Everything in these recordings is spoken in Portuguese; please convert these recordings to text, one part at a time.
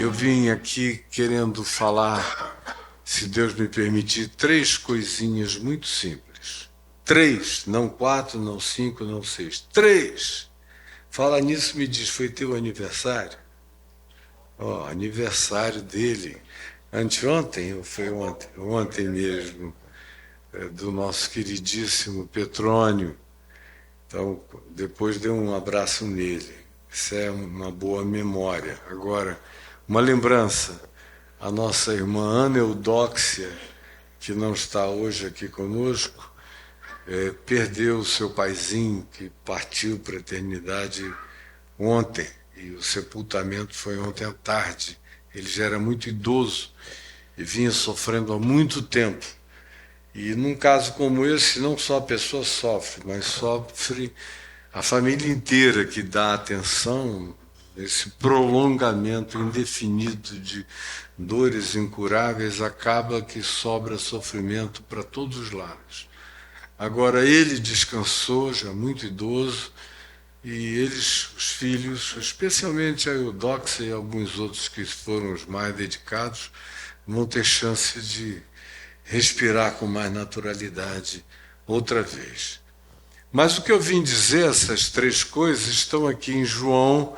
Eu vim aqui querendo falar, se Deus me permitir, 3 coisinhas muito simples. 3, não 4, não 5, não 6. 3. Fala nisso, me diz, foi teu aniversário? Aniversário dele. Anteontem, ou foi ontem? Ontem mesmo, do nosso queridíssimo Petrônio. Então, depois dei um abraço nele. Isso é uma boa memória. Agora, uma lembrança. A nossa irmã Ana Eudóxia, que não está hoje aqui conosco, perdeu o seu paizinho, que partiu para a eternidade ontem. E o sepultamento foi ontem à tarde. Ele já era muito idoso e vinha sofrendo há muito tempo. E num caso como esse, não só a pessoa sofre, mas sofre a família inteira que dá atenção, esse prolongamento indefinido de dores incuráveis, acaba que sobra sofrimento para todos os lados. Agora, ele descansou, já muito idoso, e eles, os filhos, especialmente a Eudóxia e alguns outros que foram os mais dedicados, vão ter chance de respirar com mais naturalidade outra vez. Mas o que eu vim dizer, essas 3 coisas, estão aqui em João,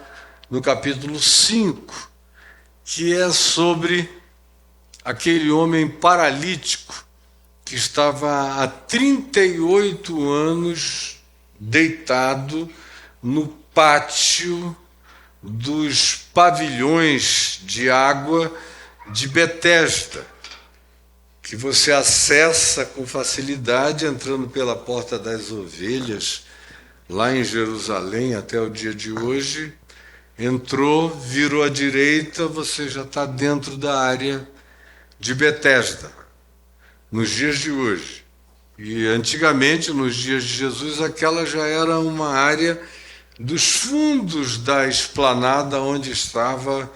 no capítulo 5, que é sobre aquele homem paralítico que estava há 38 anos deitado no pátio dos pavilhões de água de Betesda, que você acessa com facilidade entrando pela Porta das Ovelhas, lá em Jerusalém, até o dia de hoje. Entrou, virou à direita, você já está dentro da área de Betesda, nos dias de hoje. E antigamente, nos dias de Jesus, aquela já era uma área dos fundos da esplanada onde estava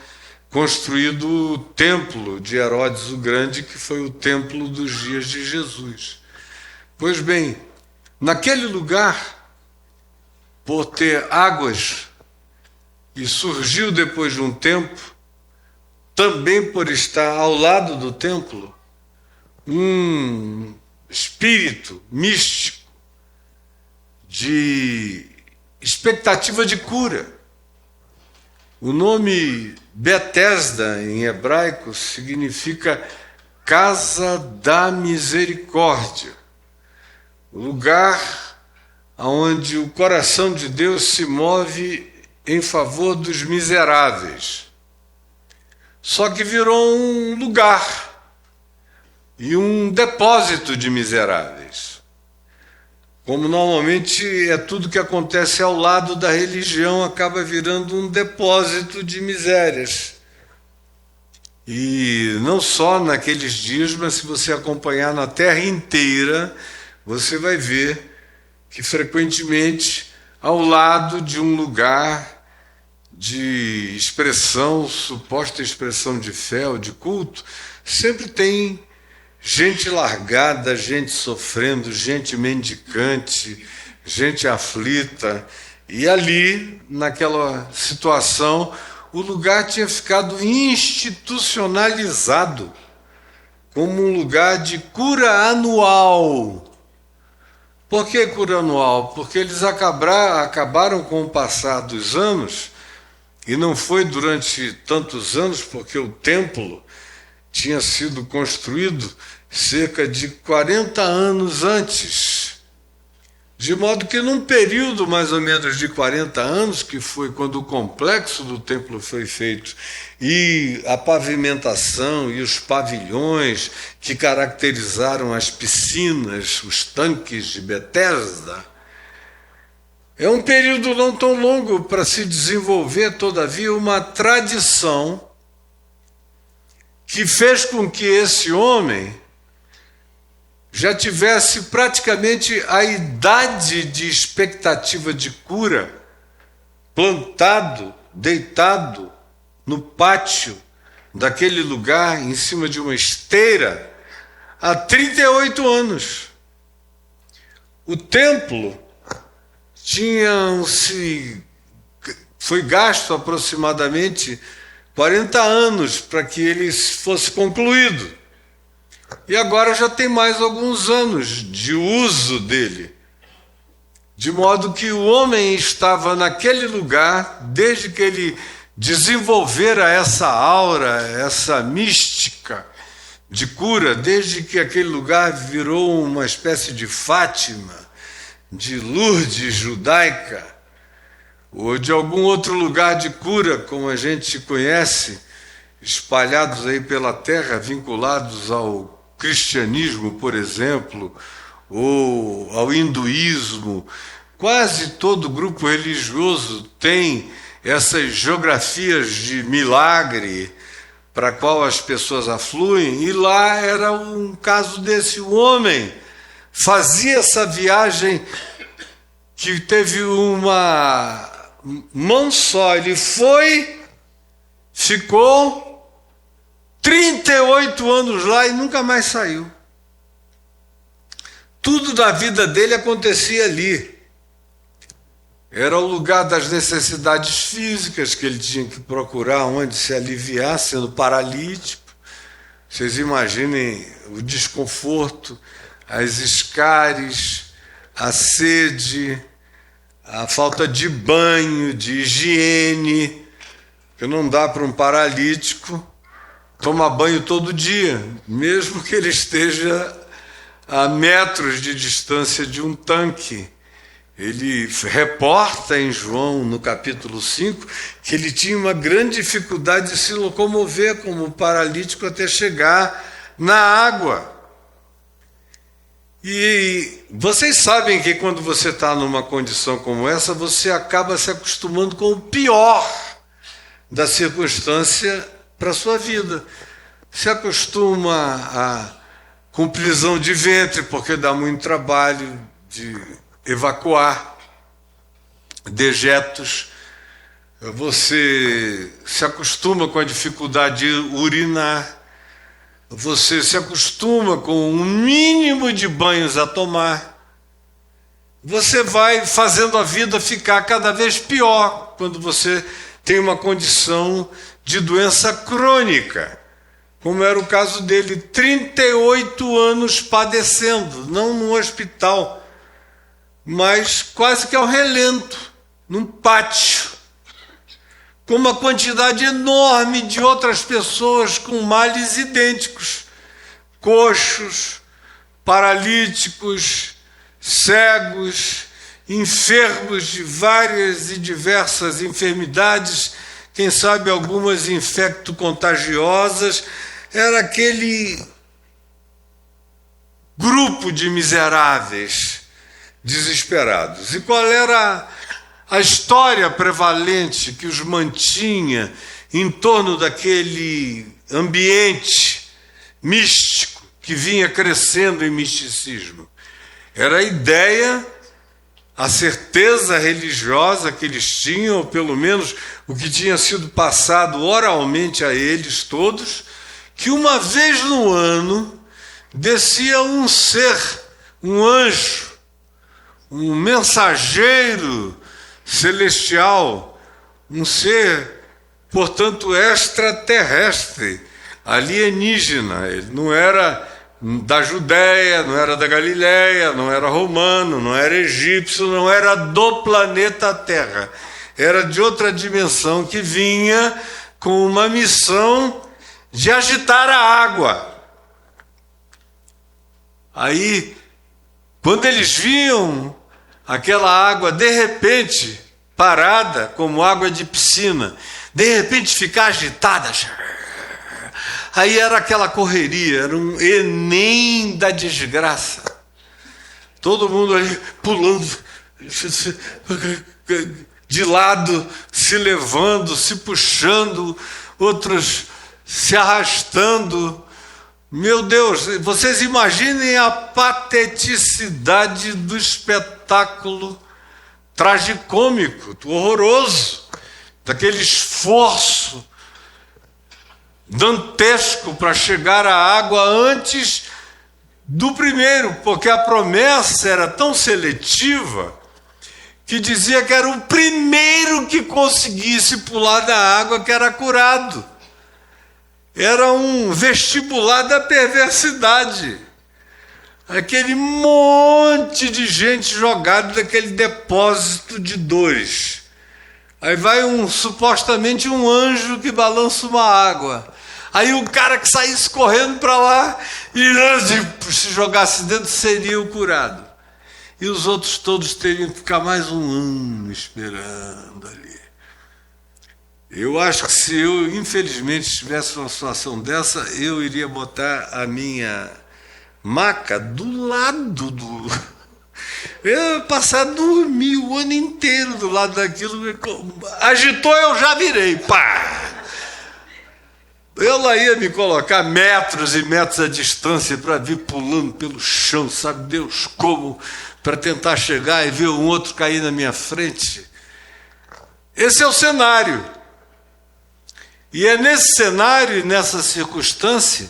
construído o templo de Herodes o Grande, que foi o templo dos dias de Jesus. Pois bem, naquele lugar, por ter águas, e surgiu depois de um tempo, também por estar ao lado do templo, um espírito místico de expectativa de cura. O nome Betesda, em hebraico, significa Casa da Misericórdia, o lugar onde o coração de Deus se move em favor dos miseráveis. Só que virou um lugar e um depósito de miseráveis. Como normalmente é tudo que acontece ao lado da religião, acaba virando um depósito de misérias. E não só naqueles dias, mas se você acompanhar na terra inteira, você vai ver que frequentemente, ao lado de um lugar de expressão, suposta expressão de fé ou de culto, sempre tem gente largada, gente sofrendo, gente mendicante, gente aflita. E ali, naquela situação, o lugar tinha ficado institucionalizado como um lugar de cura anual. Por que cura anual? Porque eles acabaram com o passar dos anos, e não foi durante tantos anos, porque o templo tinha sido construído cerca de 40 anos antes. De modo que num período mais ou menos de 40 anos, que foi quando o complexo do templo foi feito, e a pavimentação e os pavilhões que caracterizaram as piscinas, os tanques de Betesda, é um período não tão longo para se desenvolver, todavia, uma tradição que fez com que esse homem já tivesse praticamente a idade de expectativa de cura, plantado, deitado no pátio daquele lugar, em cima de uma esteira, há 38 anos. O templo foi gasto aproximadamente 40 anos para que ele fosse concluído. E agora já tem mais alguns anos de uso dele. De modo que o homem estava naquele lugar desde que ele desenvolvera essa aura, essa mística de cura, desde que aquele lugar virou uma espécie de Fátima, de Lourdes judaica, ou de algum outro lugar de cura, como a gente conhece, espalhados aí pela terra, vinculados ao cristianismo, por exemplo, ou ao hinduísmo. Quase todo grupo religioso tem essas geografias de milagre para a qual as pessoas afluem, e lá era um caso desse. O homem fazia essa viagem que teve uma mão só. Ele foi, ficou 38 anos lá e nunca mais saiu. Tudo da vida dele acontecia ali. Era o lugar das necessidades físicas que ele tinha que procurar onde se aliviar, sendo paralítico. Vocês imaginem o desconforto, as escares, a sede, a falta de banho, de higiene, que não dá para um paralítico tomar banho todo dia, mesmo que ele esteja a metros de distância de um tanque. Ele reporta em João, no capítulo 5, que ele tinha uma grande dificuldade de se locomover como paralítico até chegar na água. E vocês sabem que quando você está numa condição como essa, você acaba se acostumando com o pior da circunstância para a sua vida. Se acostuma com prisão de ventre, porque dá muito trabalho de evacuar dejetos. Você se acostuma com a dificuldade de urinar. Você se acostuma com um mínimo de banhos a tomar. Você vai fazendo a vida ficar cada vez pior quando você tem uma condição de doença crônica, como era o caso dele, 38 anos padecendo, não no hospital, mas quase que ao relento, num pátio, com uma quantidade enorme de outras pessoas com males idênticos, coxos, paralíticos, cegos, enfermos de várias e diversas enfermidades, quem sabe algumas infecto-contagiosas. Era aquele grupo de miseráveis, desesperados. E qual era a história prevalente que os mantinha em torno daquele ambiente místico que vinha crescendo em misticismo? Era a ideia, a certeza religiosa que eles tinham, ou pelo menos o que tinha sido passado oralmente a eles todos, que uma vez no ano descia um ser, um anjo, um mensageiro celestial, um ser, portanto, extraterrestre, alienígena. Ele não era da Judéia, não era da Galiléia, não era romano, não era egípcio, não era do planeta Terra. Era de outra dimensão, que vinha com uma missão de agitar a água. Aí, quando eles viam aquela água de repente parada, como água de piscina, de repente ficar agitada, aí era aquela correria, era um Enem da desgraça. Todo mundo ali pulando de lado, se levando, se puxando, outros se arrastando. Meu Deus, vocês imaginem a pateticidade do espetáculo tragicômico, horroroso, daquele esforço dantesco para chegar à água antes do primeiro, porque a promessa era tão seletiva que dizia que era o primeiro que conseguisse pular da água que era curado. Era um vestibular da perversidade. Aquele monte de gente jogada naquele depósito de dores. Aí vai supostamente um anjo que balança uma água. Aí o cara que saísse correndo para lá e se jogasse dentro seria o curado. E os outros todos teriam que ficar mais um ano esperando ali. Eu acho que se eu, infelizmente, estivesse numa situação dessa, eu iria botar a minha maca do lado do... Eu ia passar a dormir o ano inteiro do lado daquilo. Agitou, eu já virei. Pá! Ela ia me colocar metros e metros à distância para vir pulando pelo chão, sabe Deus como, para tentar chegar e ver um outro cair na minha frente. Esse é o cenário. E é nesse cenário e nessa circunstância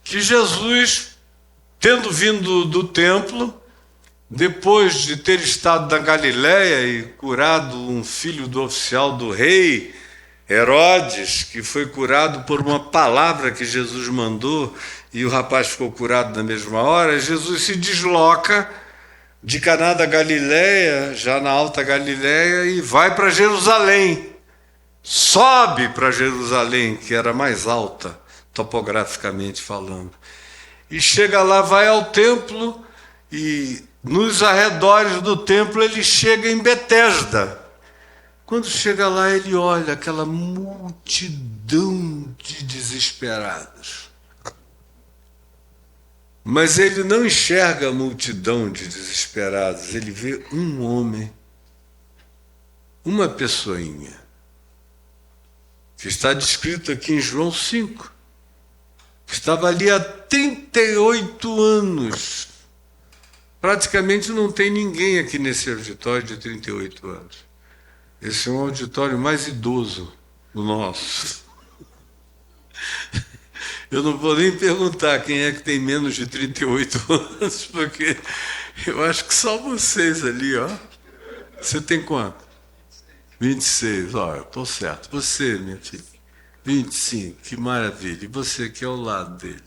que Jesus, tendo vindo do templo, depois de ter estado na Galiléia e curado um filho do oficial do rei, Herodes, que foi curado por uma palavra que Jesus mandou, e o rapaz ficou curado na mesma hora, Jesus se desloca de Caná da Galiléia, já na Alta Galiléia, e vai para Jerusalém. Sobe para Jerusalém, que era mais alta, topograficamente falando. E chega lá, vai ao templo, e nos arredores do templo ele chega em Betesda. Quando chega lá, ele olha aquela multidão de desesperados. Mas ele não enxerga a multidão de desesperados, ele vê um homem, uma pessoinha, que está descrito aqui em João 5, que estava ali há 38 anos. Praticamente não tem ninguém aqui nesse auditório de 38 anos. Esse é um auditório mais idoso do nosso. Eu não vou nem perguntar quem é que tem menos de 38 anos, porque eu acho que só vocês ali, ó. Você tem quanto? 26, ó, eu estou certo. Você, minha filha, 25, que maravilha. E você aqui ao lado dele?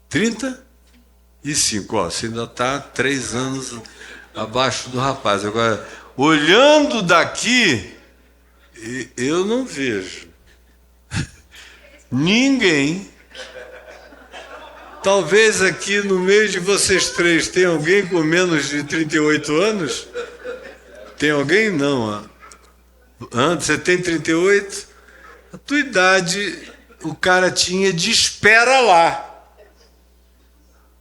35, ó, você ainda está 3 anos abaixo do rapaz. Agora, olhando daqui, eu não vejo ninguém. Talvez aqui no meio de vocês três tenha alguém com menos de 38 anos? Tem alguém? Não. Você tem 38? A tua idade o cara tinha de espera lá.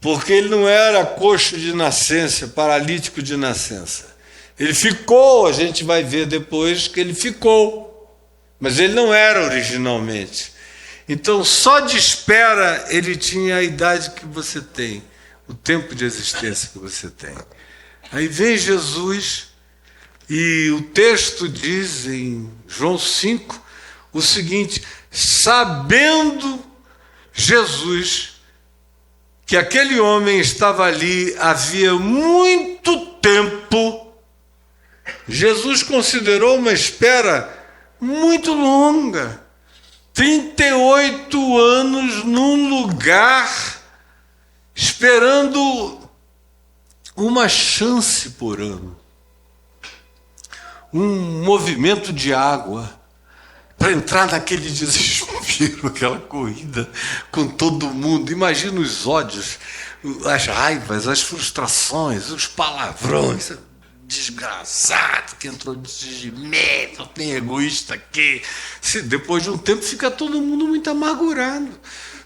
Porque ele não era coxo de nascença, paralítico de nascença. Ele ficou, a gente vai ver depois que ele ficou. Mas ele não era originalmente. Então, só de espera ele tinha a idade que você tem, o tempo de existência que você tem. Aí vem Jesus, e o texto diz em João 5 o seguinte: sabendo Jesus que aquele homem estava ali havia muito tempo, Jesus considerou uma espera muito longa. 38 anos num lugar, esperando uma chance por ano. Um movimento de água para entrar naquele desespero, aquela corrida com todo mundo. Imagina os ódios, as raivas, as frustrações, os palavrões. Desgraçado, que entrou de desmento, tem egoísta aqui. Depois de um tempo fica todo mundo muito amargurado.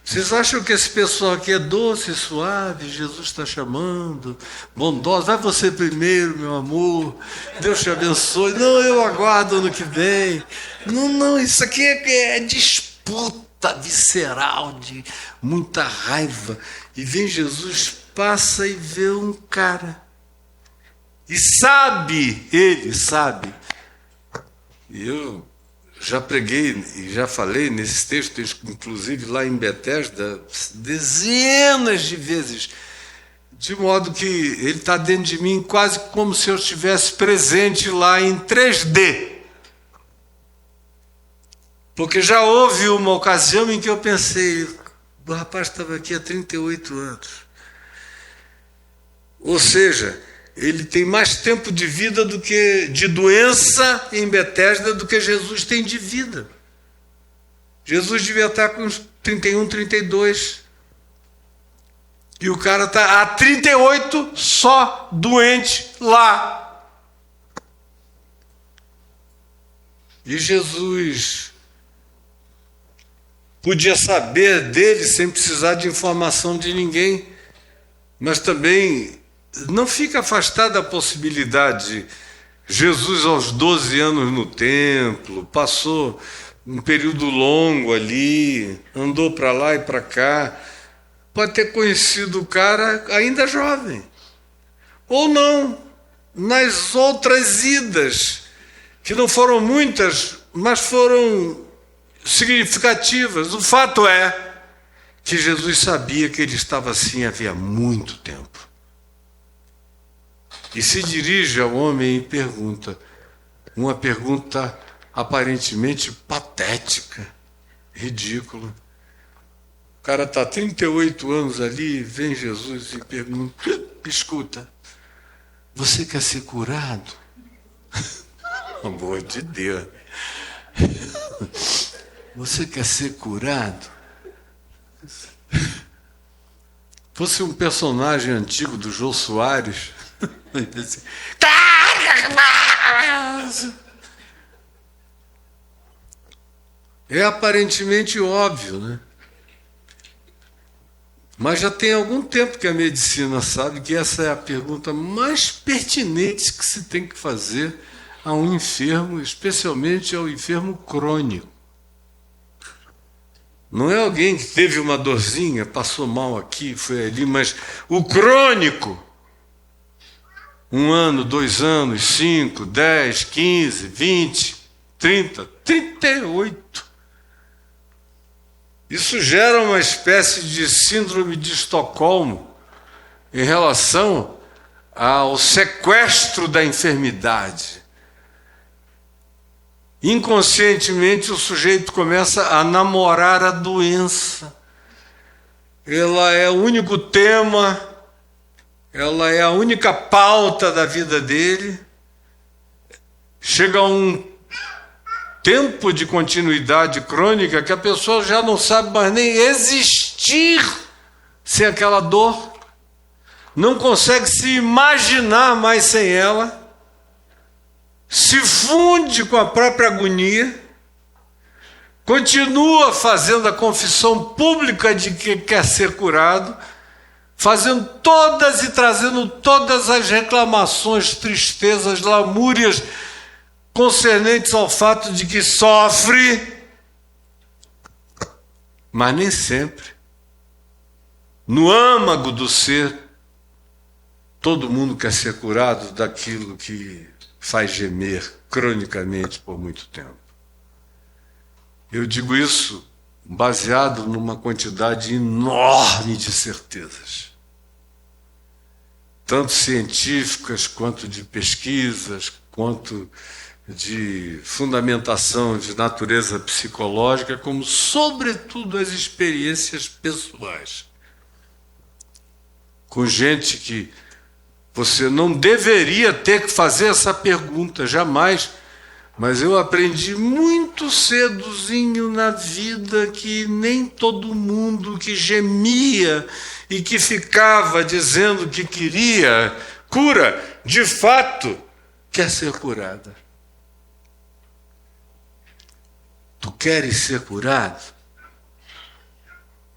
Vocês acham que esse pessoal aqui é doce, suave, Jesus está chamando, bondoso? Vai você primeiro, meu amor, Deus te abençoe. Não, eu aguardo ano que vem. Não, isso aqui é disputa visceral, de muita raiva. E vem Jesus, passa e vê um cara. E sabe, ele sabe. E eu já preguei e já falei nesses textos, inclusive lá em Betesda, dezenas de vezes, De modo que ele está dentro de mim quase como se eu estivesse presente lá em 3D. Porque já houve uma ocasião em que eu pensei, o rapaz estava aqui há 38 anos. Ou seja, ele tem mais tempo de vida do que de doença em Betesda do que Jesus tem de vida. Jesus devia estar com uns 31, 32. E o cara está há 38 só doente lá. E Jesus podia saber dele sem precisar de informação de ninguém, mas também não fica afastado da possibilidade. Jesus, aos 12 anos no templo, passou um período longo ali, andou para lá e para cá, pode ter conhecido o cara ainda jovem, ou não, nas outras idas, que não foram muitas, mas foram significativas. O fato é que Jesus sabia que ele estava assim havia muito tempo. E se dirige ao homem e pergunta, uma pergunta aparentemente patética, ridícula. O cara está há 38 anos ali, vem Jesus e pergunta, escuta, você quer ser curado? Amor de Deus. Você quer ser curado? Fosse um personagem antigo do Jô Soares, é aparentemente óbvio, né? Mas já tem algum tempo que a medicina sabe que essa é a pergunta mais pertinente que se tem que fazer a um enfermo, especialmente ao enfermo crônico. Não é alguém que teve uma dorzinha, passou mal aqui, foi ali, mas o crônico, 1 ano, 2 anos, 5, 10, 15, 20, 30, 38. Isso gera uma espécie de síndrome de Estocolmo em relação ao sequestro da enfermidade. Inconscientemente o sujeito começa a namorar a doença. Ela é o único tema, ela é a única pauta da vida dele. Chega um tempo de continuidade crônica que a pessoa já não sabe mais nem existir sem aquela dor, não consegue se imaginar mais sem ela, se funde com a própria agonia, continua fazendo a confissão pública de que quer ser curado, fazendo todas e trazendo todas as reclamações, tristezas, lamúrias concernentes ao fato de que sofre, mas nem sempre. No âmago do ser, todo mundo quer ser curado daquilo que faz gemer cronicamente por muito tempo. Eu digo isso baseado numa quantidade enorme de certezas, tanto científicas, quanto de pesquisas, quanto de fundamentação de natureza psicológica, como, sobretudo, as experiências pessoais. Com gente que você não deveria ter que fazer essa pergunta, jamais, mas eu aprendi muito cedozinho na vida que nem todo mundo que gemia e que ficava dizendo que queria cura, de fato, quer ser curada. Tu queres ser curado?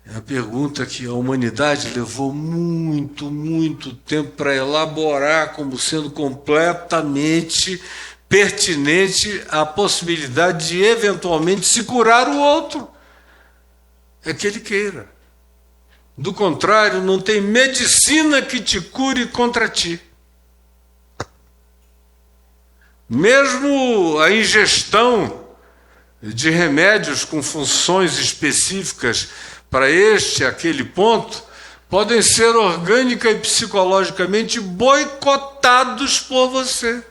É a pergunta que a humanidade levou muito, muito tempo para elaborar como sendo completamente pertinente à possibilidade de eventualmente se curar o outro. É que ele queira. Do contrário, não tem medicina que te cure contra ti. Mesmo a ingestão de remédios com funções específicas para aquele ponto, podem ser orgânica e psicologicamente boicotados por você.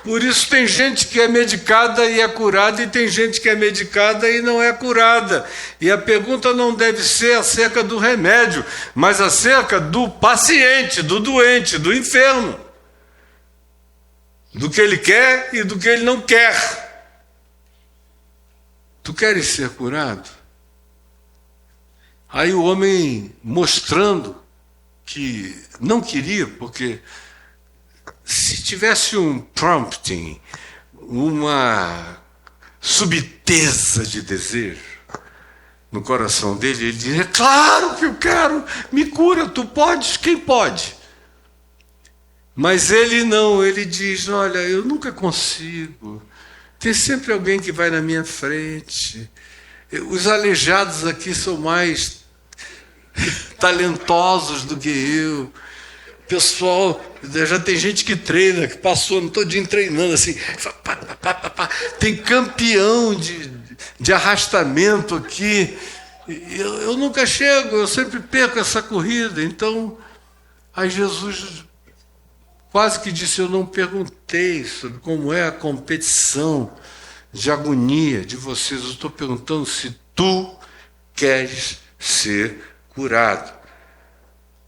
Por isso tem gente que é medicada e é curada, e tem gente que é medicada e não é curada. E a pergunta não deve ser acerca do remédio, mas acerca do paciente, do doente, do enfermo. Do que ele quer e do que ele não quer. Tu queres ser curado? Aí o homem, mostrando que não queria, porque se tivesse um prompting, uma subteza de desejo no coração dele, ele diria: claro que eu quero, me cura, tu podes, quem pode? Mas ele não, ele diz: olha, eu nunca consigo, tem sempre alguém que vai na minha frente, os aleijados aqui são mais talentosos do que eu. Pessoal, já tem gente que treina, que passou o ano todinho treinando assim. Tem campeão de arrastamento aqui. Eu nunca chego, eu sempre perco essa corrida. Então, aí Jesus quase que disse: eu não perguntei sobre como é a competição de agonia de vocês. Eu estou perguntando se tu queres ser curado.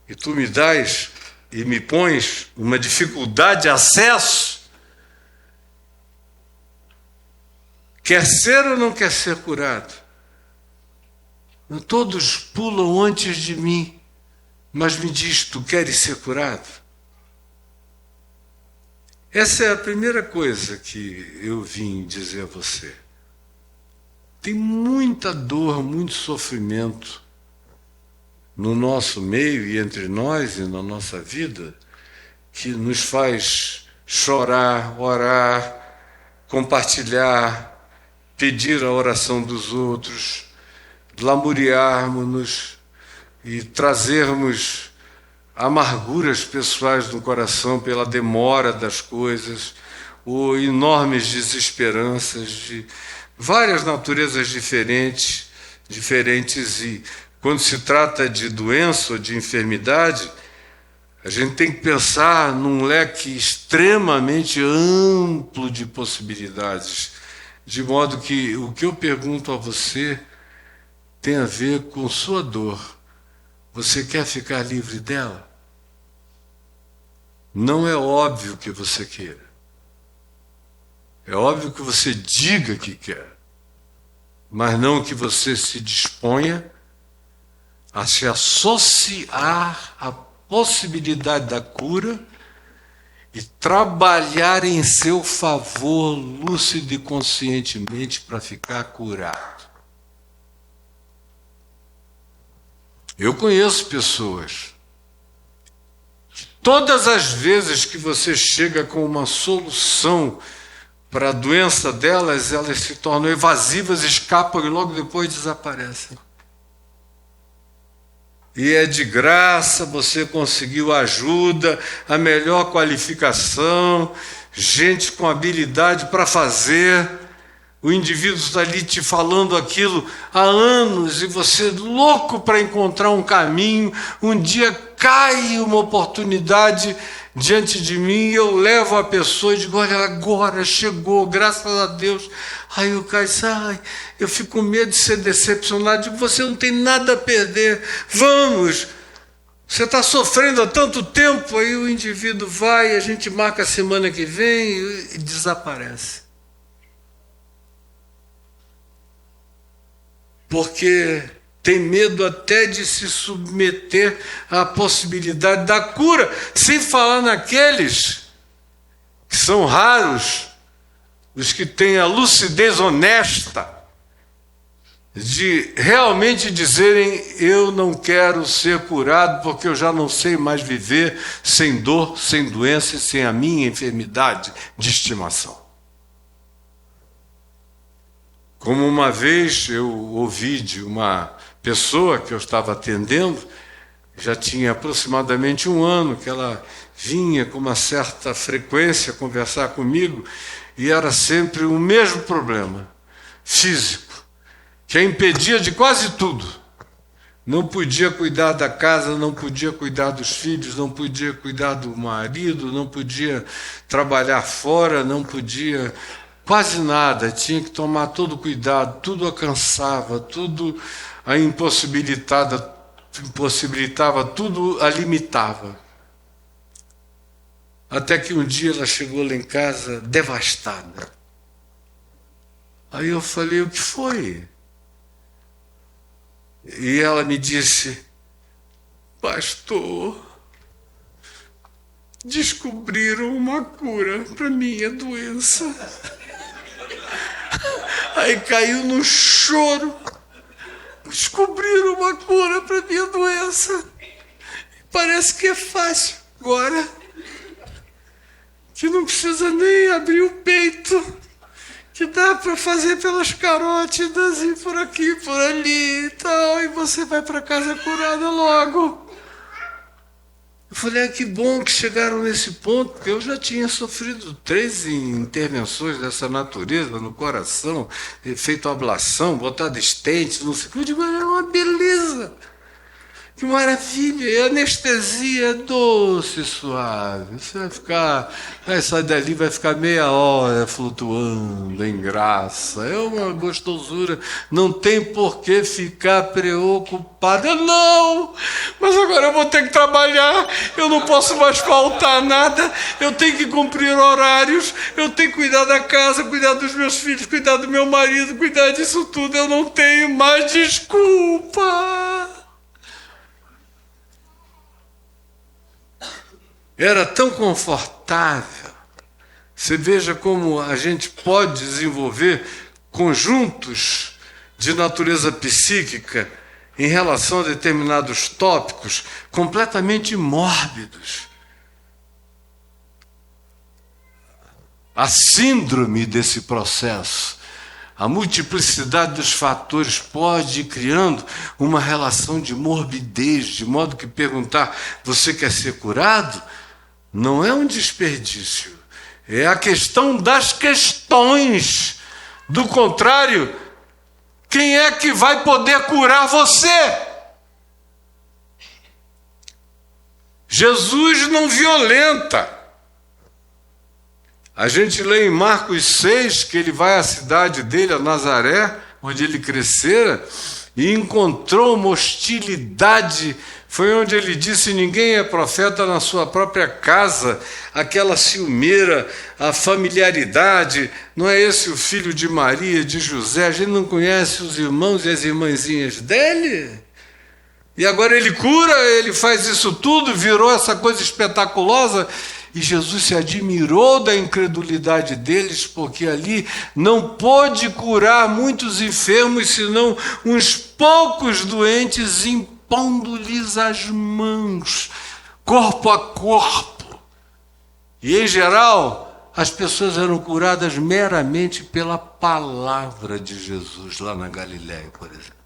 E tu me dás e me pões uma dificuldade de acesso. Quer ser ou não quer ser curado? Todos pulam antes de mim, mas me diz: tu queres ser curado? Essa é a primeira coisa que eu vim dizer a você. Tem muita dor, muito sofrimento no nosso meio e entre nós e na nossa vida, que nos faz chorar, orar, compartilhar, pedir a oração dos outros, lamuriarmos-nos e trazermos amarguras pessoais no coração pela demora das coisas, ou enormes desesperanças de várias naturezas diferentes, e quando se trata de doença ou de enfermidade, a gente tem que pensar num leque extremamente amplo de possibilidades, de modo que o que eu pergunto a você tem a ver com sua dor. Você quer ficar livre dela? Não é óbvio que você queira. É óbvio que você diga que quer, mas não que você se disponha a se associar à possibilidade da cura e trabalhar em seu favor lúcido e conscientemente para ficar curado. Eu conheço pessoas que todas as vezes que você chega com uma solução para a doença delas, elas se tornam evasivas, escapam e logo depois desaparecem. E é de graça, você conseguiu ajuda, a melhor qualificação, gente com habilidade para fazer. O indivíduo está ali te falando aquilo há anos e você louco para encontrar um caminho. Um dia cai uma oportunidade diante de mim e eu levo a pessoa e digo: olha, agora chegou, graças a Deus. Aí o cara diz: ai, eu fico com medo de ser decepcionado. Digo: você não tem nada a perder, vamos. Você está sofrendo há tanto tempo. Aí o indivíduo vai, a gente marca a semana que vem e desaparece. Porque tem medo até de se submeter à possibilidade da cura, sem falar naqueles que são raros, os que têm a lucidez honesta de realmente dizerem: eu não quero ser curado porque eu já não sei mais viver sem dor, sem doença e sem a minha enfermidade de estimação. Como uma vez eu ouvi de uma pessoa que eu estava atendendo, já tinha aproximadamente 1 ano, que ela vinha com uma certa frequência conversar comigo, e era sempre o mesmo problema físico, que a impedia de quase tudo. Não podia cuidar da casa, não podia cuidar dos filhos, não podia cuidar do marido, não podia trabalhar fora, não podia quase nada, tinha que tomar todo cuidado, tudo a cansava, tudo a impossibilitava, tudo a limitava. Até que um dia ela chegou lá em casa devastada. Aí eu falei, o que foi? E ela me disse, pastor, descobriram uma cura para minha doença. Aí caiu no choro. Descobriram uma cura para minha doença. Parece que é fácil agora. Que não precisa nem abrir o peito. Que dá para fazer pelas carótidas e por aqui, por ali e tal, e você vai para casa curada logo. Eu falei, que bom que chegaram nesse ponto, porque eu já tinha sofrido 3 intervenções dessa natureza no coração, feito ablação, botado estente, não sei o que. Eu digo, é uma beleza. Que maravilha, e a anestesia é doce, suave. Você vai sair dali, vai ficar meia hora flutuando em graça. É uma gostosura, não tem por que ficar preocupada. Não, mas agora eu vou ter que trabalhar, eu não posso mais faltar nada, eu tenho que cumprir horários, eu tenho que cuidar da casa, cuidar dos meus filhos, cuidar do meu marido, cuidar disso tudo, eu não tenho mais desculpa. Era tão confortável. Você veja como a gente pode desenvolver conjuntos de natureza psíquica em relação a determinados tópicos completamente mórbidos. A síndrome desse processo, a multiplicidade dos fatores pode ir criando uma relação de morbidez, de modo que perguntar, você quer ser curado? Não é um desperdício, é a questão das questões. Do contrário, quem é que vai poder curar você? Jesus não violenta. A gente lê em Marcos 6 que ele vai à cidade dele, a Nazaré, onde ele crescera, e encontrou uma hostilidade. Foi onde ele disse, ninguém é profeta na sua própria casa, aquela ciumeira, a familiaridade, não é esse o filho de Maria, de José, a gente não conhece os irmãos e as irmãzinhas dele? E agora ele cura, ele faz isso tudo, virou essa coisa espetaculosa, e Jesus se admirou da incredulidade deles, porque ali não pôde curar muitos enfermos, senão uns poucos doentes, impondo-lhes as mãos, corpo a corpo. E, em geral, as pessoas eram curadas meramente pela palavra de Jesus, lá na Galiléia, por exemplo.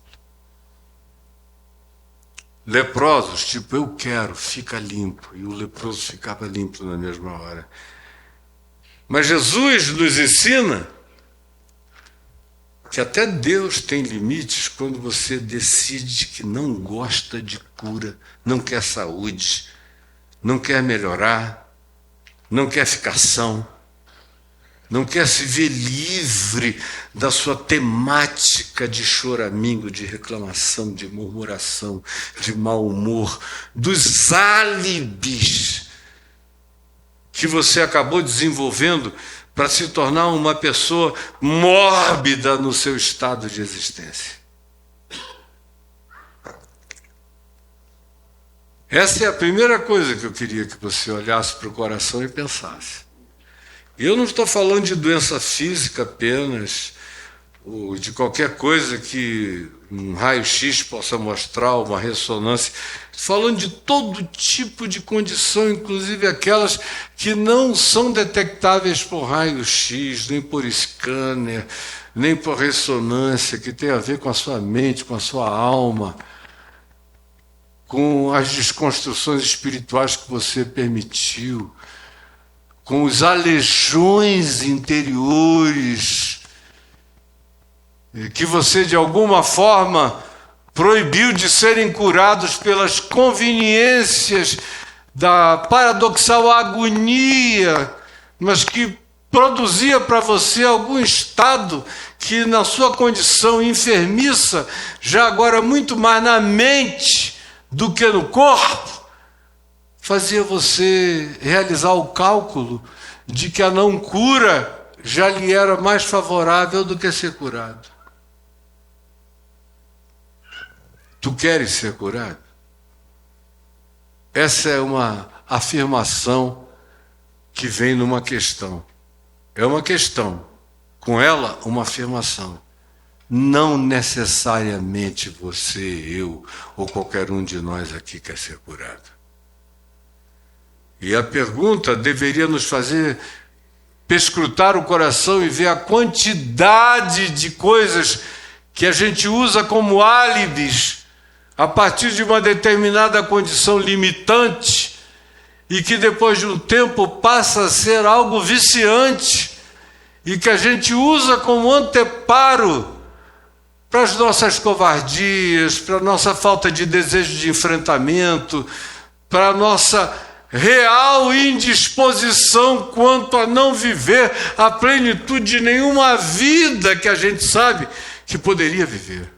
Leprosos, tipo, eu quero, fica limpo. E o leproso ficava limpo na mesma hora. Mas Jesus nos ensina que até Deus tem limites quando você decide que não gosta de cura, não quer saúde, não quer melhorar, não quer ficar são, não quer se ver livre da sua temática de choramingo, de reclamação, de murmuração, de mau humor, dos álibis que você acabou desenvolvendo para se tornar uma pessoa mórbida no seu estado de existência. Essa é a primeira coisa que eu queria que você olhasse para o coração e pensasse. Eu não estou falando de doença física apenas, ou de qualquer coisa que um raio-x possa mostrar, uma ressonância. Estou falando de todo tipo de condição, inclusive aquelas que não são detectáveis por raio-x, nem por scanner, nem por ressonância, que tem a ver com a sua mente, com a sua alma, com as desconstruções espirituais que você permitiu, com os aleijões interiores que você, de alguma forma, proibiu de serem curados pelas conveniências da paradoxal agonia, mas que produzia para você algum estado que, na sua condição enfermiça, já agora muito mais na mente do que no corpo, fazia você realizar o cálculo de que a não cura já lhe era mais favorável do que ser curado. Tu queres ser curado? Essa é uma afirmação que vem numa questão. É uma questão, com ela uma afirmação. Não necessariamente você, eu ou qualquer um de nós aqui quer ser curado. E a pergunta deveria nos fazer perscrutar o coração e ver a quantidade de coisas que a gente usa como álibis a partir de uma determinada condição limitante e que depois de um tempo passa a ser algo viciante e que a gente usa como anteparo para as nossas covardias, para a nossa falta de desejo de enfrentamento, para a nossa real indisposição quanto a não viver a plenitude de nenhuma vida que a gente sabe que poderia viver.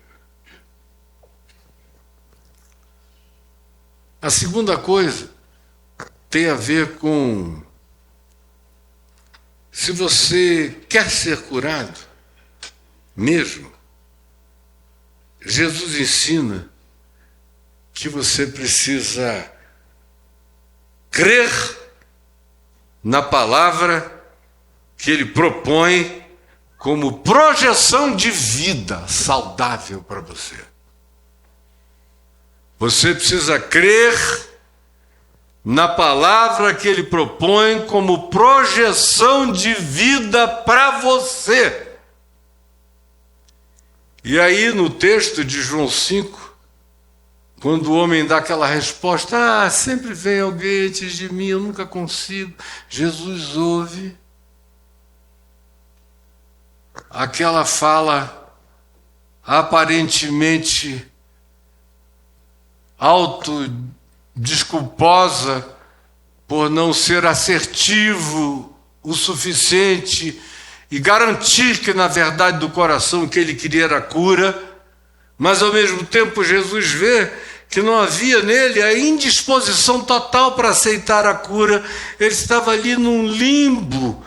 A segunda coisa tem a ver com se você quer ser curado mesmo. Jesus ensina que você precisa crer na palavra que ele propõe como projeção de vida saudável para você. Você precisa crer na palavra que ele propõe como projeção de vida para você. E aí no texto de João 5, quando o homem dá aquela resposta, sempre vem alguém antes de mim, eu nunca consigo. Jesus ouve aquela fala aparentemente autodesculposa por não ser assertivo o suficiente e garantir que na verdade do coração o que ele queria era cura, mas ao mesmo tempo Jesus vê que não havia nele a indisposição total para aceitar a cura. Ele estava ali num limbo,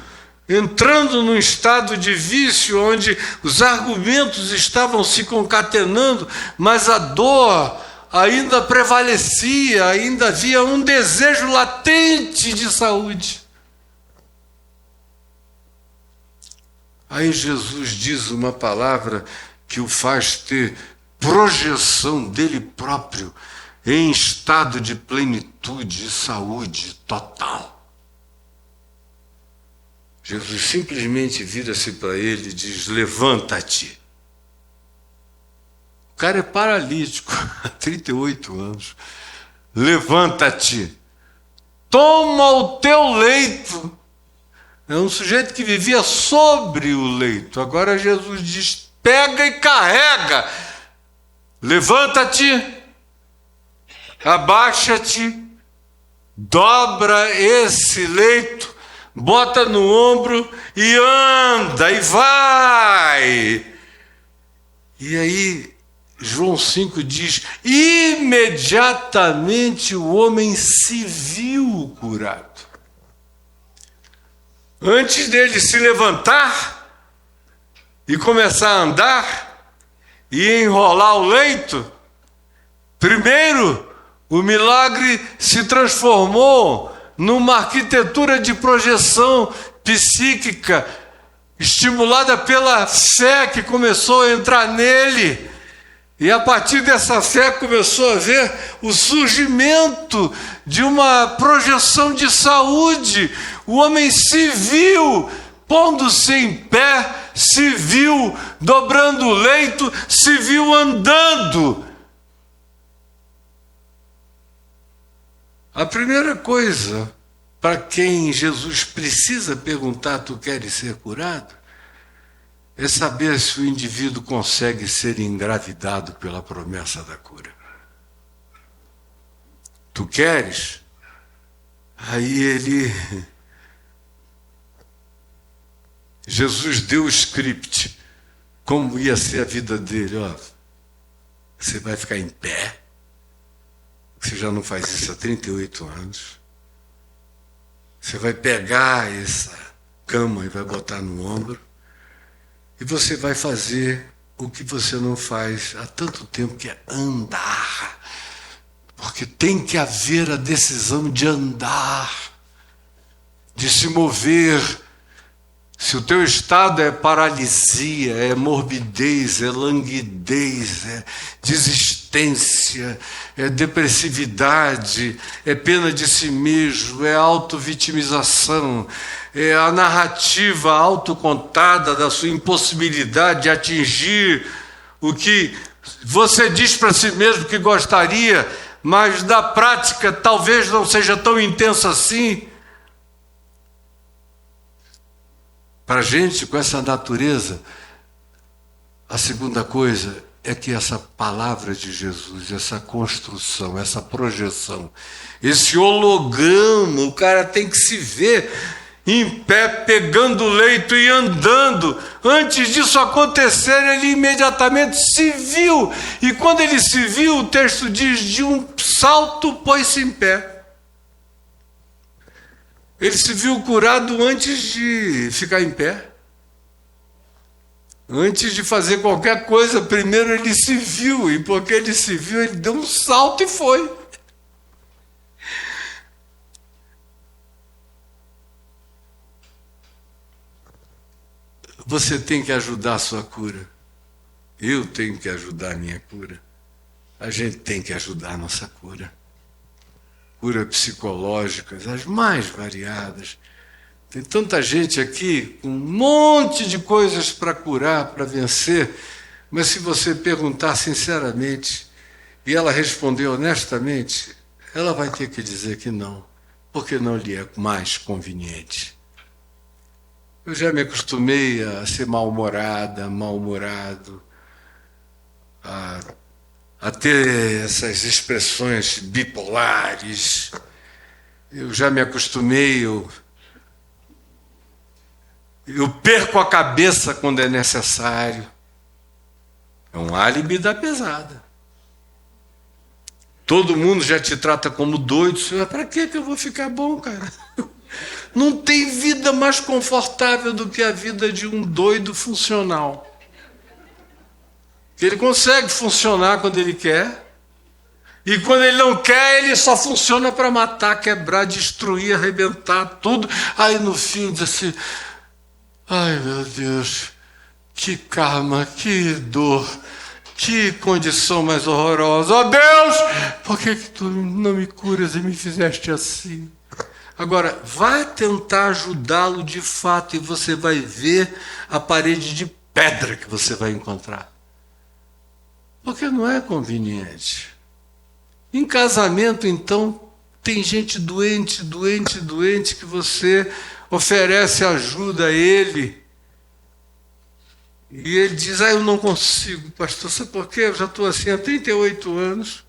entrando num estado de vício onde os argumentos estavam se concatenando, mas a dor ainda prevalecia, ainda havia um desejo latente de saúde. Aí Jesus diz uma palavra que o faz ter projeção dele próprio em estado de plenitude e saúde total. Jesus simplesmente vira-se para ele e diz: levanta-te. O cara é paralítico há 38 anos. Levanta-te. Toma o teu leito. É um sujeito que vivia sobre o leito. Agora Jesus diz: pega e carrega. Levanta-te, abaixa-te, dobra esse leito, bota no ombro e anda e vai. E aí João 5 diz: imediatamente o homem se viu curado. Antes dele se levantar e começar a andar e enrolar o leito, primeiro o milagre se transformou numa arquitetura de projeção psíquica estimulada pela fé que começou a entrar nele. E a partir dessa fé começou a ver o surgimento de uma projeção de saúde. O homem se viu pondo-se em pé, se viu dobrando o leito, se viu andando. A primeira coisa para quem Jesus precisa perguntar: tu queres ser curado? é saber se o indivíduo consegue ser engravidado pela promessa da cura. Tu queres? Aí Jesus deu o script, como ia ser a vida dele. Ó, você vai ficar em pé, você já não faz isso há 38 anos. Você vai pegar essa cama e vai botar no ombro, e você vai fazer o que você não faz há tanto tempo, que é andar. Porque tem que haver a decisão de andar, de se mover. Se o teu estado é paralisia, é morbidez, é languidez, é desistência, é depressividade, é pena de si mesmo, é autovitimização, é a narrativa autocontada da sua impossibilidade de atingir o que você diz para si mesmo que gostaria, mas na prática talvez não seja tão intenso assim. Para a gente, com essa natureza, a segunda coisa é que essa palavra de Jesus, essa construção, essa projeção, esse holograma, o cara tem que se ver em pé, pegando o leito e andando. Antes disso acontecer, ele imediatamente se viu. E quando ele se viu, o texto diz, de um salto pôs-se em pé. Ele se viu curado antes de ficar em pé. Antes de fazer qualquer coisa, primeiro ele se viu. E porque ele se viu, ele deu um salto e foi. Você tem que ajudar a sua cura. Eu tenho que ajudar a minha cura. A gente tem que ajudar a nossa cura. Cura psicológicas, as mais variadas. Tem tanta gente aqui com um monte de coisas para curar, para vencer, mas se você perguntar sinceramente e ela responder honestamente, ela vai ter que dizer que não, porque não lhe é mais conveniente. Eu já me acostumei a ser mal-humorada, mal-humorado, a ter essas expressões bipolares. Eu já me acostumei, eu perco a cabeça quando é necessário. É um álibi da pesada. Todo mundo já te trata como doido. Para que eu vou ficar bom, cara? Não tem vida mais confortável do que a vida de um doido funcional. Ele consegue funcionar quando ele quer, e quando ele não quer, ele só funciona para matar, quebrar, destruir, arrebentar tudo. Aí no fim diz assim, ai meu Deus, que karma, que dor, que condição mais horrorosa. Oh Deus, por que tu não me curas e me fizeste assim? Agora, vai tentar ajudá-lo de fato e você vai ver a parede de pedra que você vai encontrar. Porque não é conveniente. Em casamento, então, tem gente doente, que você oferece ajuda a ele. E ele diz, eu não consigo, pastor, sabe por quê? Eu já estou assim há 38 anos.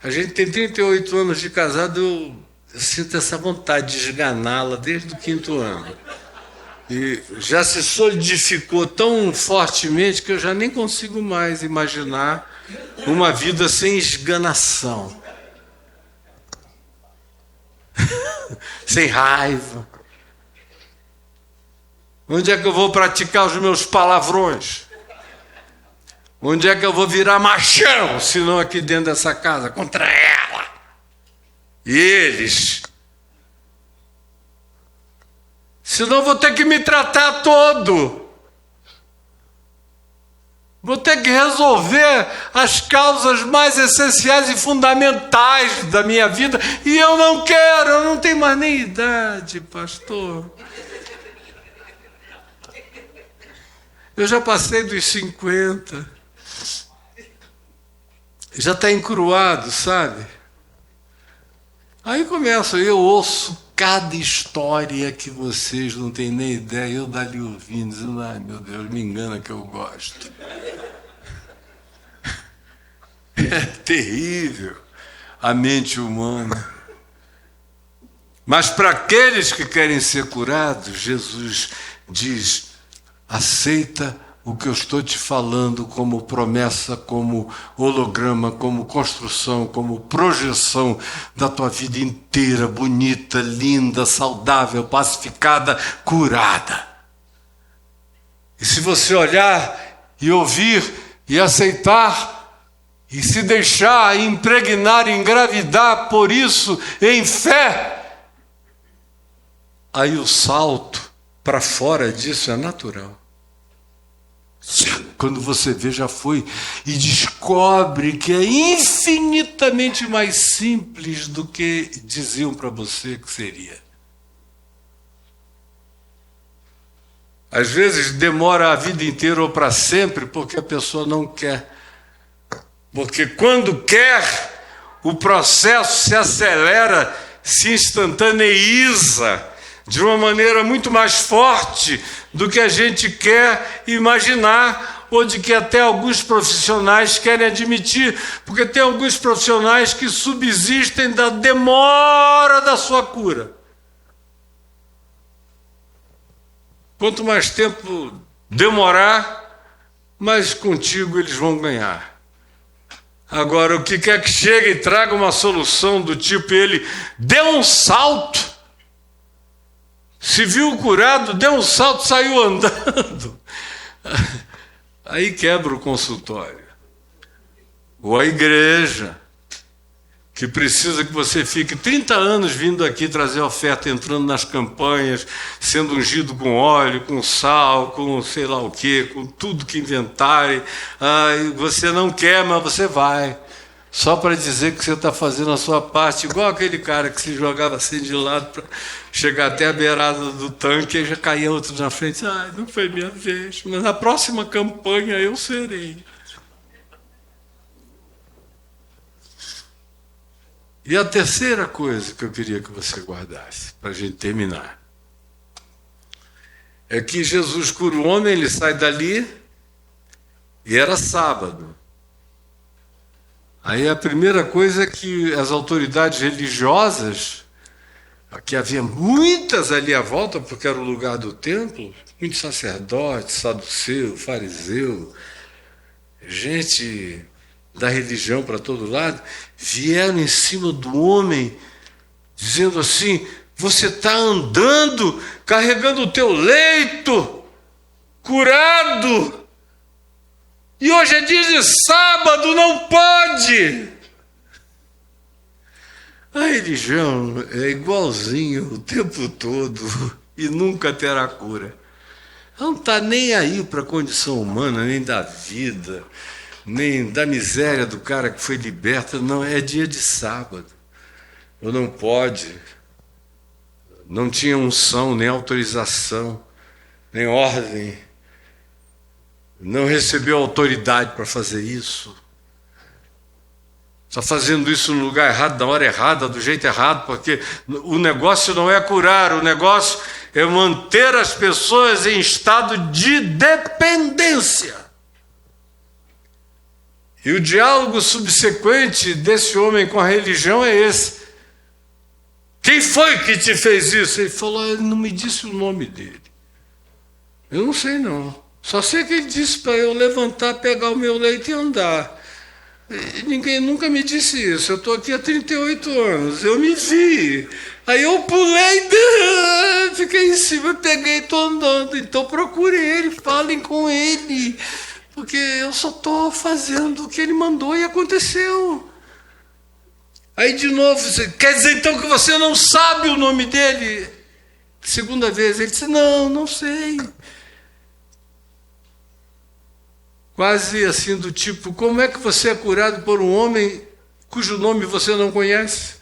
A gente tem 38 anos de casado, eu sinto essa vontade de esganá-la desde o 5º ano. E já se solidificou tão fortemente que eu já nem consigo mais imaginar uma vida sem esganação. Sem raiva. Onde é que eu vou praticar os meus palavrões? Onde é que eu vou virar machão, se não aqui dentro dessa casa, contra ela? E eles... Senão vou ter que me tratar todo. Vou ter que resolver as causas mais essenciais e fundamentais da minha vida. E eu não quero, eu não tenho mais nem idade, pastor. Eu já passei dos 50. Já está encruado, sabe? Aí começo, eu ouço cada história que vocês não têm nem ideia. Eu dali ouvindo, dizendo, ai meu Deus, me engana que eu gosto. É terrível a mente humana. Mas para aqueles que querem ser curados, Jesus diz, aceita o que eu estou te falando como promessa, como holograma, como construção, como projeção da tua vida inteira, bonita, linda, saudável, pacificada, curada. E se você olhar e ouvir e aceitar e se deixar impregnar, engravidar por isso em fé, aí o salto para fora disso é natural. Quando você vê, já foi, e descobre que é infinitamente mais simples do que diziam para você que seria. Às vezes demora a vida inteira ou para sempre porque a pessoa não quer. Porque quando quer, o processo se acelera, se instantaneiza de uma maneira muito mais forte do que a gente quer imaginar, ou de que até alguns profissionais querem admitir, porque tem alguns profissionais que subsistem da demora da sua cura. Quanto mais tempo demorar, mais contigo eles vão ganhar. Agora, o que quer que chegue e traga uma solução do tipo, ele deu um salto, se viu curado, deu um salto, saiu andando. Aí quebra o consultório. Ou a igreja, que precisa que você fique 30 anos vindo aqui trazer oferta, entrando nas campanhas, sendo ungido com óleo, com sal, com sei lá o quê, com tudo que inventarem. Você não quer, mas você vai. Só para dizer que você está fazendo a sua parte, igual aquele cara que se jogava assim de lado para chegar até a beirada do tanque e já caía outro na frente. Não foi minha vez, mas na próxima campanha eu serei. E a terceira coisa que eu queria que você guardasse, para a gente terminar, é que Jesus cura o homem, ele sai dali, e era sábado. Aí a primeira coisa é que as autoridades religiosas, que havia muitas ali à volta, porque era o lugar do templo, muitos sacerdotes, saduceu, fariseu, gente da religião para todo lado, vieram em cima do homem, dizendo assim, você está andando, carregando o teu leito, curado, e hoje é dia de sábado, não pode. A religião é igualzinho o tempo todo e nunca terá cura. Ela não está nem aí para a condição humana, nem da vida, nem da miséria do cara que foi liberto. Não, é dia de sábado. Ou não pode. Não tinha unção, nem autorização, nem ordem. Não recebeu autoridade para fazer isso. Está fazendo isso no lugar errado, na hora errada, do jeito errado, porque o negócio não é curar, o negócio é manter as pessoas em estado de dependência. E o diálogo subsequente desse homem com a religião é esse. Quem foi que te fez isso? Ele falou, ele não me disse o nome dele. Eu não sei não. Só sei que ele disse para eu levantar, pegar o meu leito e andar. Ninguém nunca me disse isso. Eu estou aqui há 38 anos. Eu me vi. Aí eu pulei, fiquei em cima, peguei e estou andando. Então procure ele, falem com ele. Porque eu só estou fazendo o que ele mandou e aconteceu. Aí de novo, quer dizer então que você não sabe o nome dele? Segunda vez, ele disse, não sei. Quase assim do tipo, como é que você é curado por um homem cujo nome você não conhece?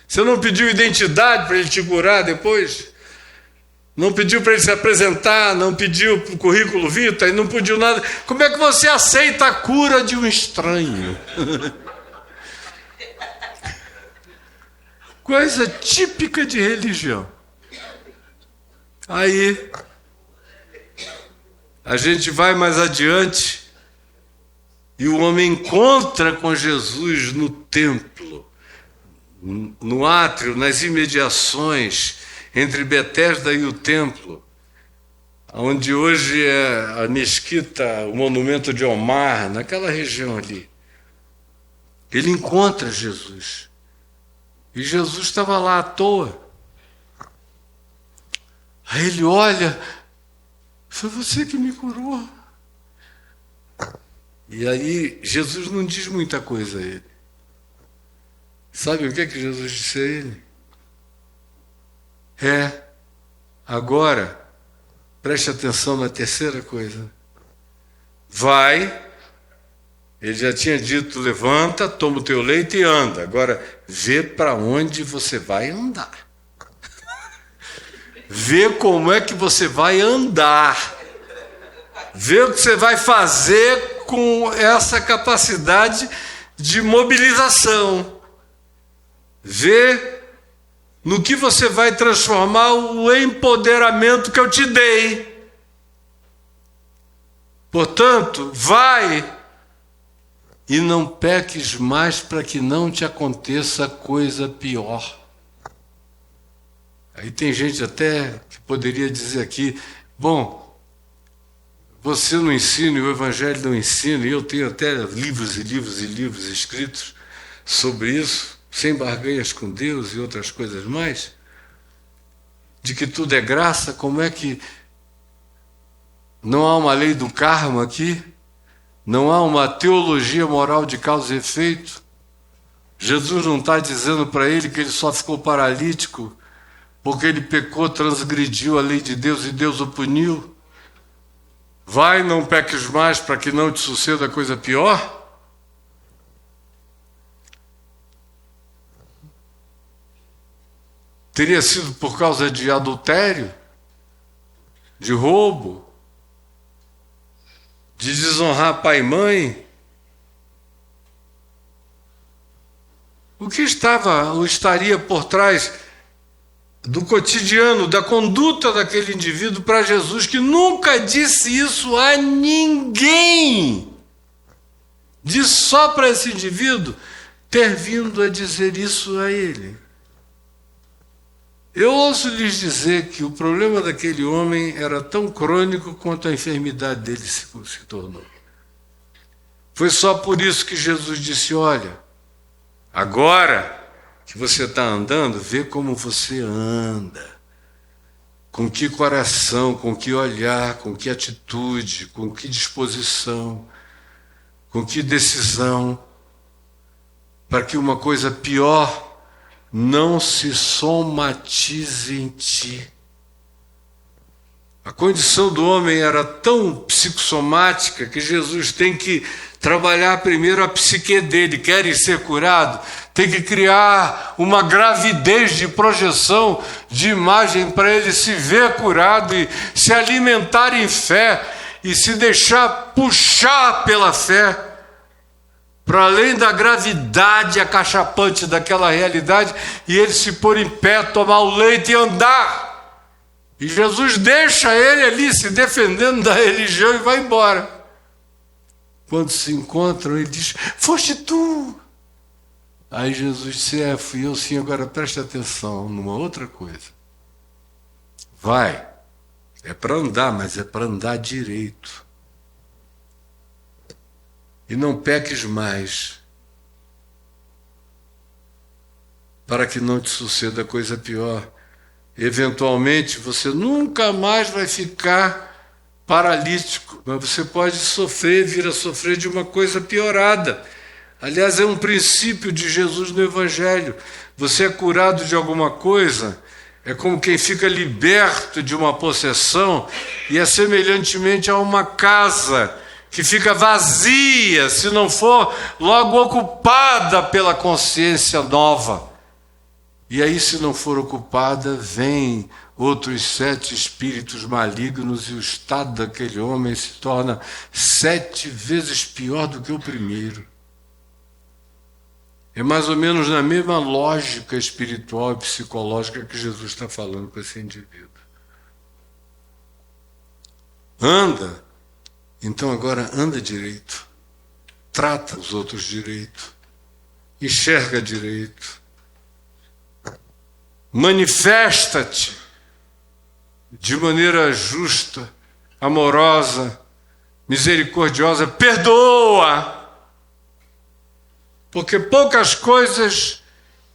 Você não pediu identidade para ele te curar depois? Não pediu para ele se apresentar, não pediu para o currículo vitae, não pediu nada. Como é que você aceita a cura de um estranho? Coisa típica de religião. Aí, a gente vai mais adiante e o homem encontra com Jesus no templo, no átrio, nas imediações entre Betesda e o templo, onde hoje é a mesquita, o monumento de Omar, naquela região ali. Ele encontra Jesus. E Jesus estava lá à toa. Aí ele olha, foi você que me curou. E aí Jesus não diz muita coisa a ele. Sabe o que é que Jesus disse a ele? Agora, preste atenção na terceira coisa. Vai, ele já tinha dito, levanta, toma o teu leito e anda. Agora, vê para onde você vai andar. Vê como é que você vai andar. Vê o que você vai fazer com essa capacidade de mobilização. Vê no que você vai transformar o empoderamento que eu te dei. Portanto, vai e não peques mais para que não te aconteça coisa pior. Aí tem gente até que poderia dizer aqui, bom, você não ensina e o Evangelho não ensina, e eu tenho até livros e livros e livros escritos sobre isso, sem barganhas com Deus e outras coisas mais, de que tudo é graça. Como é que não há uma lei do karma aqui? Não há uma teologia moral de causa e efeito? Jesus não está dizendo para ele que ele só ficou paralítico porque ele pecou, transgrediu a lei de Deus e Deus o puniu? Vai, não peques mais para que não te suceda coisa pior? Teria sido por causa de adultério, de roubo, de desonrar pai e mãe? O que estava ou estaria por trás do cotidiano, da conduta daquele indivíduo para Jesus, que nunca disse isso a ninguém? Disse só para esse indivíduo ter vindo a dizer isso a ele. Eu ouço lhes dizer que o problema daquele homem era tão crônico quanto a enfermidade dele se tornou. Foi só por isso que Jesus disse, olha, agora que você está andando, vê como você anda. Com que coração, com que olhar, com que atitude, com que disposição, com que decisão, para que uma coisa pior não se somatize em ti. A condição do homem era tão psicossomática que Jesus tem que trabalhar primeiro a psique dele. Querem ser curado? Tem que criar uma gravidez de projeção, de imagem, para ele se ver curado e se alimentar em fé e se deixar puxar pela fé, para além da gravidade acachapante daquela realidade, e ele se pôr em pé, tomar o leite e andar. E Jesus deixa ele ali se defendendo da religião e vai embora. Quando se encontram, ele diz, foste tu. Aí Jesus disse, fui eu sim. Agora preste atenção numa outra coisa. Vai, é para andar, mas é para andar direito. E não peques mais, para que não te suceda coisa pior. Eventualmente, você nunca mais vai ficar paralítico, mas você pode sofrer, vir a sofrer de uma coisa piorada. Aliás, é um princípio de Jesus no Evangelho. Você é curado de alguma coisa, é como quem fica liberto de uma possessão, e é semelhantemente a uma casa que fica vazia, se não for logo ocupada pela consciência nova. E aí, se não for ocupada, vem outros 7 espíritos malignos e o estado daquele homem se torna 7 vezes pior do que o primeiro. É mais ou menos na mesma lógica espiritual e psicológica que Jesus está falando com esse indivíduo. Anda, então agora anda direito, trata os outros direito, enxerga direito, manifesta-te de maneira justa, amorosa, misericordiosa, perdoa. Porque poucas coisas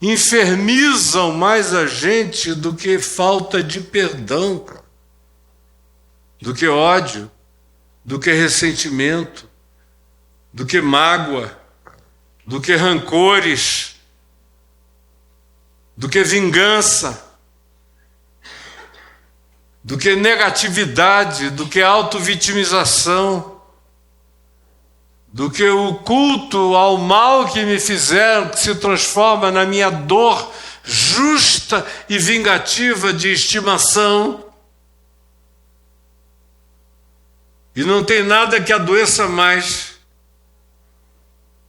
enfermizam mais a gente do que falta de perdão, do que ódio, do que ressentimento, do que mágoa, do que rancores, do que vingança, do que negatividade, do que autovitimização, do que o culto ao mal que me fizeram, que se transforma na minha dor justa e vingativa de estimação. E não tem nada que adoeça mais,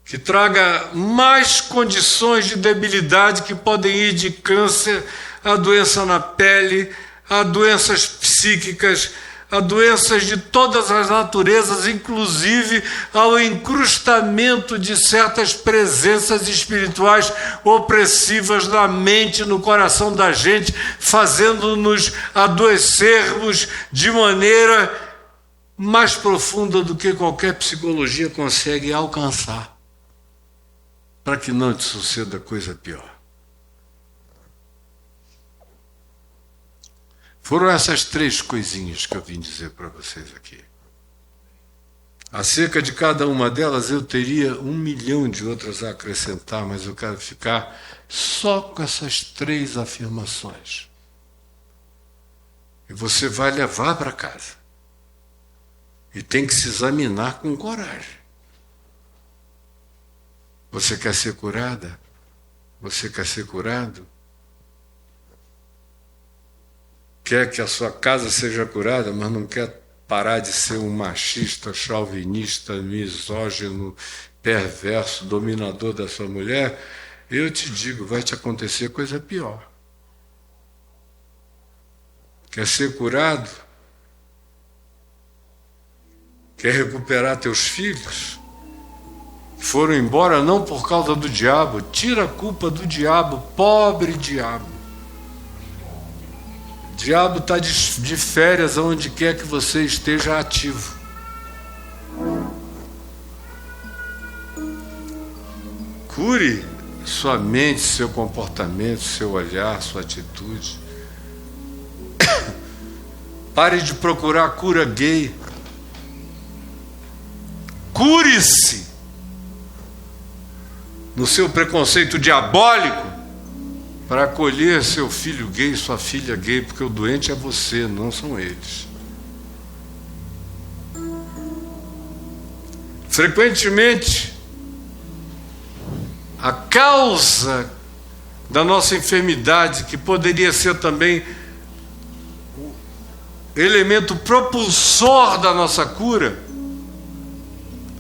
que traga mais condições de debilidade que podem ir de câncer a doença na pele, a doenças psíquicas, a doenças de todas as naturezas, inclusive ao encrustamento de certas presenças espirituais opressivas na mente, no coração da gente, fazendo-nos adoecermos de maneira mais profunda do que qualquer psicologia consegue alcançar, para que não te suceda coisa pior. Foram essas 3 coisinhas que eu vim dizer para vocês aqui. Acerca de cada uma delas eu teria 1 milhão de outras a acrescentar, mas eu quero ficar só com essas 3 afirmações. E você vai levar para casa. E tem que se examinar com coragem. Você quer ser curada? Você quer ser curado? Quer que a sua casa seja curada, mas não quer parar de ser um machista, chauvinista, misógino, perverso, dominador da sua mulher? Eu te digo, vai te acontecer coisa pior. Quer ser curado? Quer recuperar teus filhos? Foram embora não por causa do diabo. Tira a culpa do diabo, pobre diabo. O diabo está de férias aonde quer que você esteja ativo. Cure sua mente, seu comportamento, seu olhar, sua atitude. Pare de procurar cura gay. Cure-se no seu preconceito diabólico para acolher seu filho gay, sua filha gay, porque o doente é você, não são eles. Frequentemente, a causa da nossa enfermidade, que poderia ser também o elemento propulsor da nossa cura,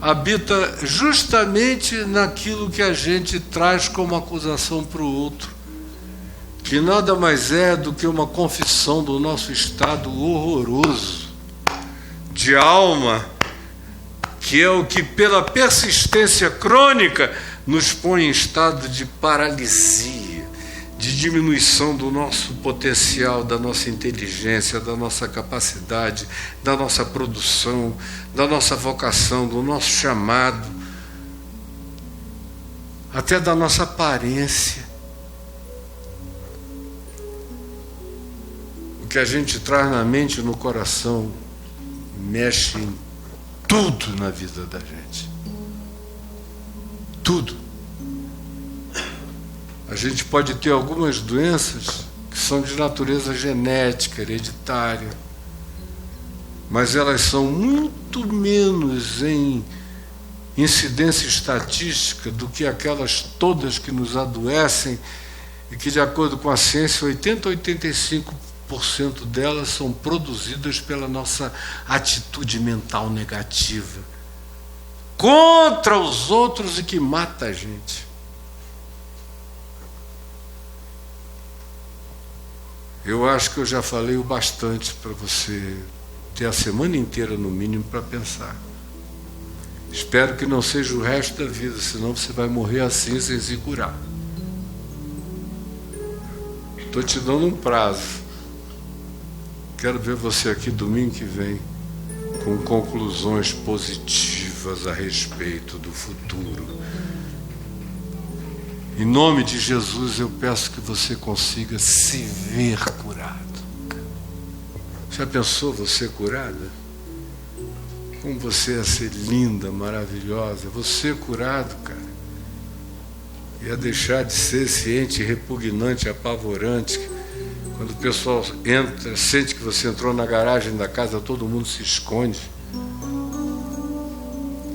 habita justamente naquilo que a gente traz como acusação para o outro, que nada mais é do que uma confissão do nosso estado horroroso de alma, que é o que pela persistência crônica nos põe em estado de paralisia, de diminuição do nosso potencial, da nossa inteligência, da nossa capacidade, da nossa produção, da nossa vocação, do nosso chamado, até da nossa aparência. O que a gente traz na mente e no coração mexe em tudo na vida da gente. Tudo. A gente pode ter algumas doenças que são de natureza genética, hereditária, mas elas são muito menos em incidência estatística do que aquelas todas que nos adoecem e que, de acordo com a ciência, 80% a 85% delas são produzidas pela nossa atitude mental negativa contra os outros e que mata a gente. Eu acho que eu já falei o bastante para você ter a semana inteira, no mínimo, para pensar. Espero que não seja o resto da vida, senão você vai morrer assim, sem se curar. Estou te dando um prazo. Quero ver você aqui domingo que vem com conclusões positivas a respeito do futuro. Em nome de Jesus, eu peço que você consiga se ver curado. Já pensou você curada? Como você ia ser linda, maravilhosa. Você curado, cara. Ia deixar de ser esse ente repugnante, apavorante. Quando o pessoal entra, sente que você entrou na garagem da casa, todo mundo se esconde.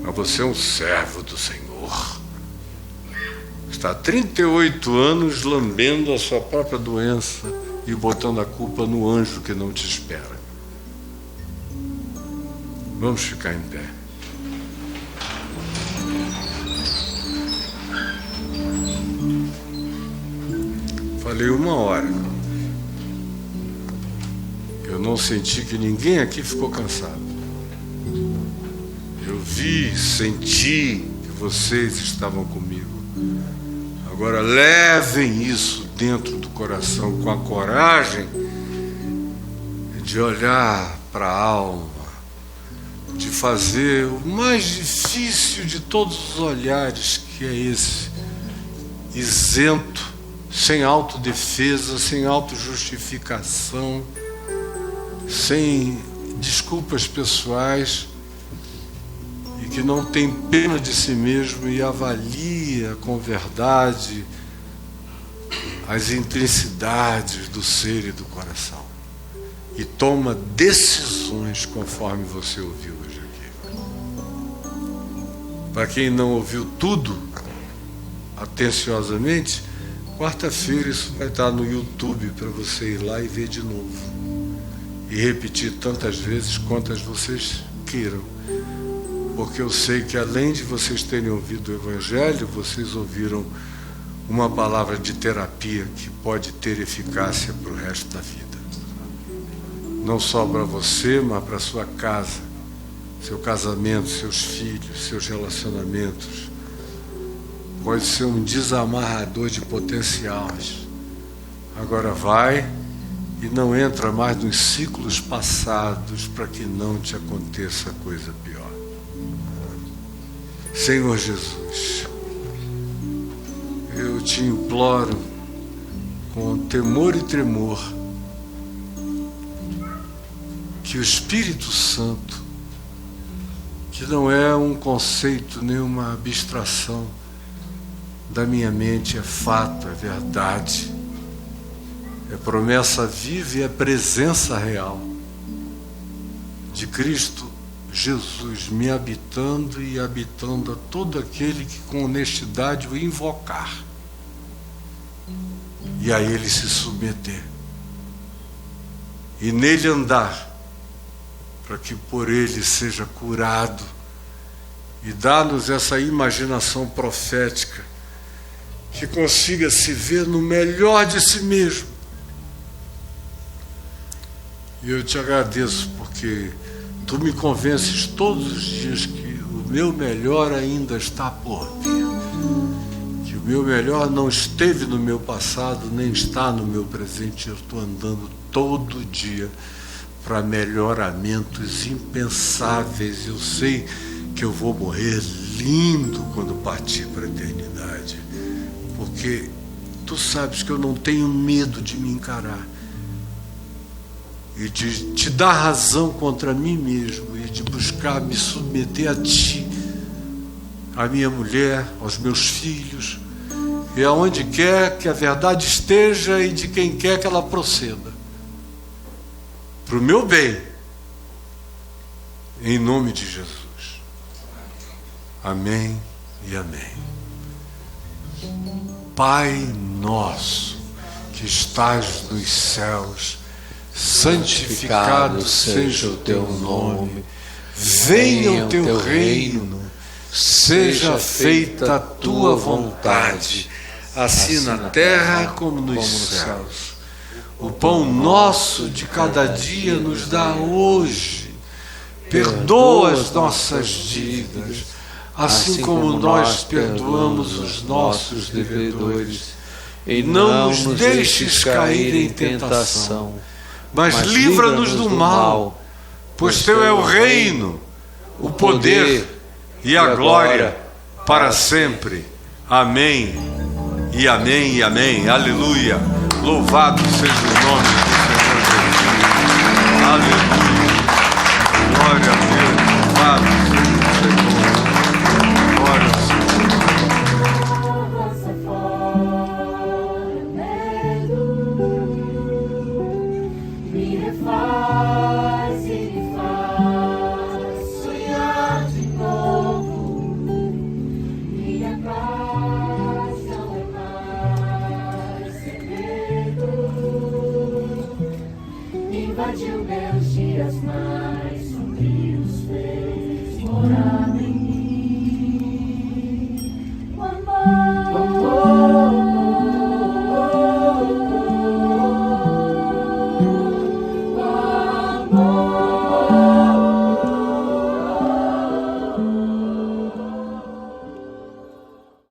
Mas você é um servo do Senhor. Está há 38 anos lambendo a sua própria doença e botando a culpa no anjo que não te espera. Vamos ficar em pé. Falei 1 hora. Eu não senti que ninguém aqui ficou cansado. Eu vi, senti que vocês estavam comigo. Agora levem isso dentro do coração com a coragem de olhar para a alma, de fazer o mais difícil de todos os olhares, que é esse, isento, sem autodefesa, sem autojustificação, sem desculpas pessoais, e que não tem pena de si mesmo e avalia com verdade as intensidades do ser e do coração. E toma decisões conforme você ouviu hoje aqui. Para quem não ouviu tudo atenciosamente, quarta-feira isso vai estar no YouTube para você ir lá e ver de novo. E repetir tantas vezes quantas vocês queiram. Porque eu sei que além de vocês terem ouvido o Evangelho, vocês ouviram uma palavra de terapia que pode ter eficácia para o resto da vida. Não só para você, mas para a sua casa, seu casamento, seus filhos, seus relacionamentos. Pode ser um desamarrador de potenciais. Agora vai e não entra mais nos ciclos passados para que não te aconteça coisa pior. Senhor Jesus, eu te imploro com temor e tremor que o Espírito Santo, que não é um conceito nem uma abstração da minha mente, é fato, é verdade, é promessa viva e é presença real de Cristo Jesus me habitando e habitando a todo aquele que com honestidade o invocar e a ele se submeter e nele andar, para que por ele seja curado, e dá-nos essa imaginação profética que consiga se ver no melhor de si mesmo. E eu te agradeço porque tu me convences todos os dias que o meu melhor ainda está por vir. Que o meu melhor não esteve no meu passado, nem está no meu presente. Eu estou andando todo dia para melhoramentos impensáveis. Eu sei que eu vou morrer lindo quando partir para a eternidade. Porque tu sabes que eu não tenho medo de me encarar. E de te dar razão contra mim mesmo, e de buscar me submeter a ti, à minha mulher, aos meus filhos, e aonde quer que a verdade esteja e de quem quer que ela proceda, para o meu bem, em nome de Jesus. Amém e amém. Pai nosso, que estás nos céus, santificado seja o teu nome, venha o teu reino, seja feita a tua vontade, assim na terra como nos céus. O pão nosso de cada dia nos dá hoje. Perdoa as nossas dívidas, assim como nós perdoamos os nossos devedores. E não nos deixes cair em tentação, mas livra-nos do mal, pois teu é o reino, o poder e a glória para sempre. Amém. E amém, e amém. Aleluia. Louvado seja o nome do Senhor Jesus. Aleluia. Glória a Deus. Louvado seja o Senhor. Glória ao Senhor. Avança fora, medo, me refaz e me faz sonhar de novo. Minha paz não é mais segredo. Invadiu meus dias mais sombrios, fez morada em mim. O amor